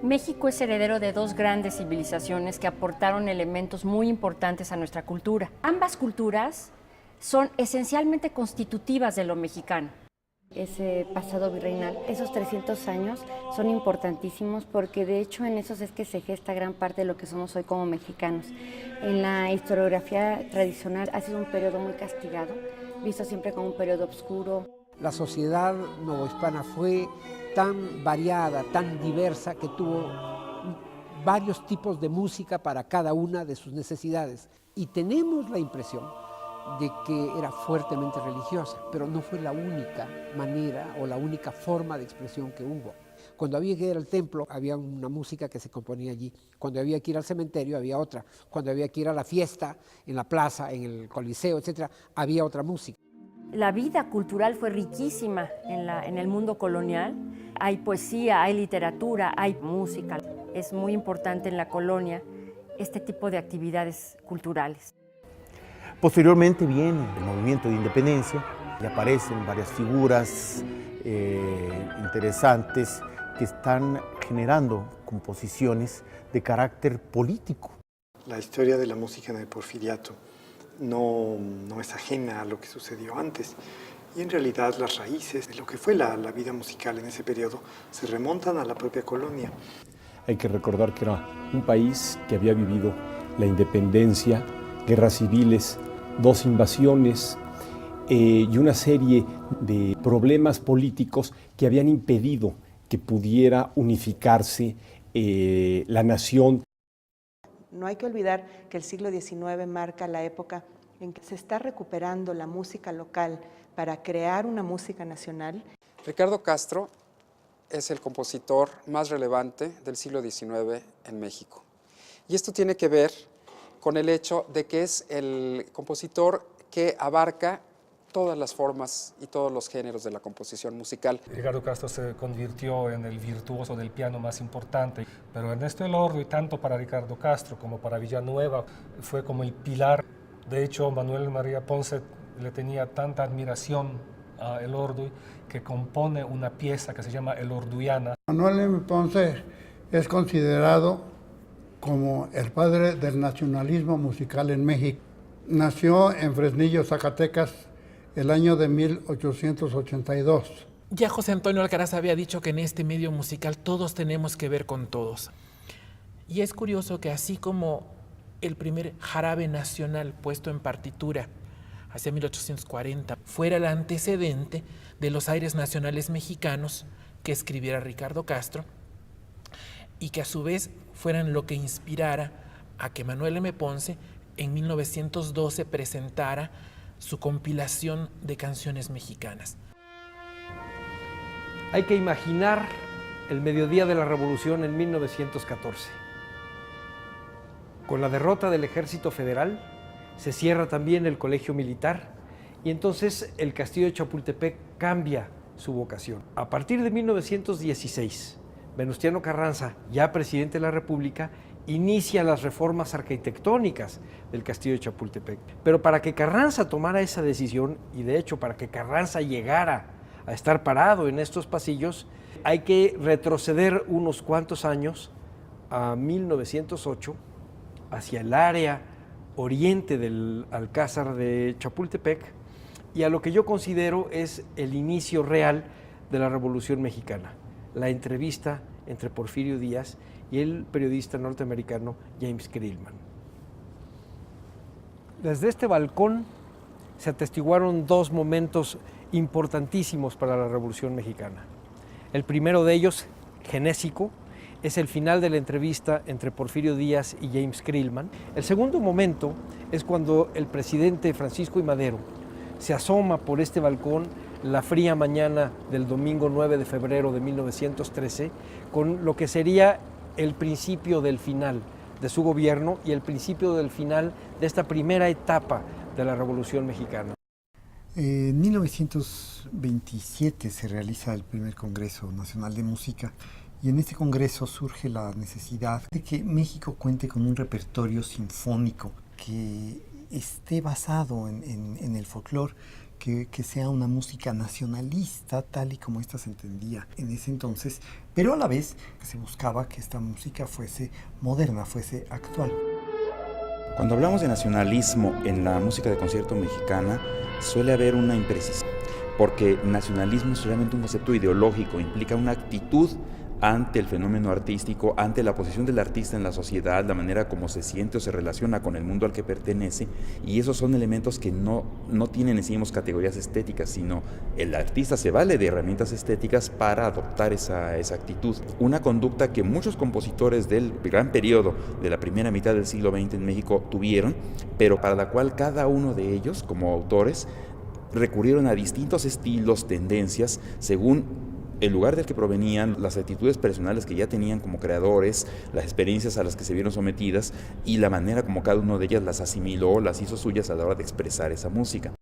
México es heredero de dos grandes civilizaciones que aportaron elementos muy importantes a nuestra cultura. Ambas culturas son esencialmente constitutivas de lo mexicano. Ese pasado virreinal, esos 300 años son importantísimos porque de hecho en esos es que se gesta gran parte de lo que somos hoy como mexicanos. En la historiografía tradicional ha sido un periodo muy castigado, visto siempre como un periodo oscuro. La sociedad novohispana fue tan variada, tan diversa, que tuvo varios tipos de música para cada una de sus necesidades. Y tenemos la impresión de que era fuertemente religiosa, pero no fue la única manera o la única forma de expresión que hubo. Cuando había que ir al templo, había una música que se componía allí. Cuando había que ir al cementerio, había otra. Cuando había que ir a la fiesta, en la plaza, en el coliseo, etc., había otra música. La vida cultural fue riquísima en el mundo colonial. Hay poesía, hay literatura, hay música. Es muy importante en la colonia este tipo de actividades culturales. Posteriormente viene el movimiento de independencia y aparecen varias figuras interesantes que están generando composiciones de carácter político. La historia de la música en el Porfiriato no es ajena a lo que sucedió antes. Y en realidad las raíces de lo que fue la vida musical en ese periodo se remontan a la propia colonia. Hay que recordar que era un país que había vivido la independencia, guerras civiles, 2 invasiones y una serie de problemas políticos que habían impedido que pudiera unificarse la nación. No hay que olvidar que el siglo XIX marca la época en que se está recuperando la música local para crear una música nacional. Ricardo Castro es el compositor más relevante del siglo XIX en México. Y esto tiene que ver con el hecho de que es el compositor que abarca todas las formas y todos los géneros de la composición musical. Ricardo Castro se convirtió en el virtuoso del piano más importante, pero Ernesto Elordo, y tanto para Ricardo Castro como para Villanueva, fue como el pilar. De hecho, Manuel María Ponce le tenía tanta admiración a Elordo que compone una pieza que se llama Elorduiana. Manuel M. Ponce es considerado como el padre del nacionalismo musical en México. Nació en Fresnillo, Zacatecas, el año de 1882. Ya José Antonio Alcaraz había dicho que en este medio musical todos tenemos que ver con todos. Y es curioso que así como el primer jarabe nacional puesto en partitura hacia 1840 fuera el antecedente de los aires nacionales mexicanos que escribiera Ricardo Castro, y que a su vez fueran lo que inspirara a que Manuel M. Ponce en 1912 presentara su compilación de canciones mexicanas. Hay que imaginar el mediodía de la Revolución en 1914. Con la derrota del Ejército Federal, se cierra también el Colegio Militar y entonces el Castillo de Chapultepec cambia su vocación. A partir de 1916, Venustiano Carranza, ya presidente de la República, inicia las reformas arquitectónicas del Castillo de Chapultepec. Pero para que Carranza tomara esa decisión, y de hecho para que Carranza llegara a estar parado en estos pasillos, hay que retroceder unos cuantos años a 1908, hacia el área oriente del Alcázar de Chapultepec, y a lo que yo considero es el inicio real de la Revolución Mexicana, la entrevista entre Porfirio Díaz y el periodista norteamericano James Creelman. Desde este balcón se atestiguaron 2 momentos importantísimos para la Revolución Mexicana. El primero de ellos, genésico, es el final de la entrevista entre Porfirio Díaz y James Creelman. El segundo momento es cuando el presidente Francisco I. Madero se asoma por este balcón la fría mañana del domingo 9 de febrero de 1913, con lo que sería el principio del final de su gobierno y el principio del final de esta primera etapa de la Revolución Mexicana. En 1927 se realiza el primer Congreso Nacional de Música Y en este congreso surge la necesidad de que México cuente con un repertorio sinfónico que esté basado en el folclore, que sea una música nacionalista tal y como esta se entendía en ese entonces, pero a la vez se buscaba que esta música fuese moderna, fuese actual. Cuando hablamos de nacionalismo en la música de concierto mexicana, suele haber una imprecisión, porque nacionalismo es realmente un concepto ideológico, implica una actitud ante el fenómeno artístico, ante la posición del artista en la sociedad, la manera como se siente o se relaciona con el mundo al que pertenece, y esos son elementos que no tienen, decimos, categorías estéticas, sino el artista se vale de herramientas estéticas para adoptar esa actitud. Una conducta que muchos compositores del gran periodo de la primera mitad del siglo XX en México tuvieron, pero para la cual cada uno de ellos, como autores, recurrieron a distintos estilos, tendencias, según el lugar del que provenían, las actitudes personales que ya tenían como creadores, las experiencias a las que se vieron sometidas y la manera como cada uno de ellas las asimiló, las hizo suyas a la hora de expresar esa música.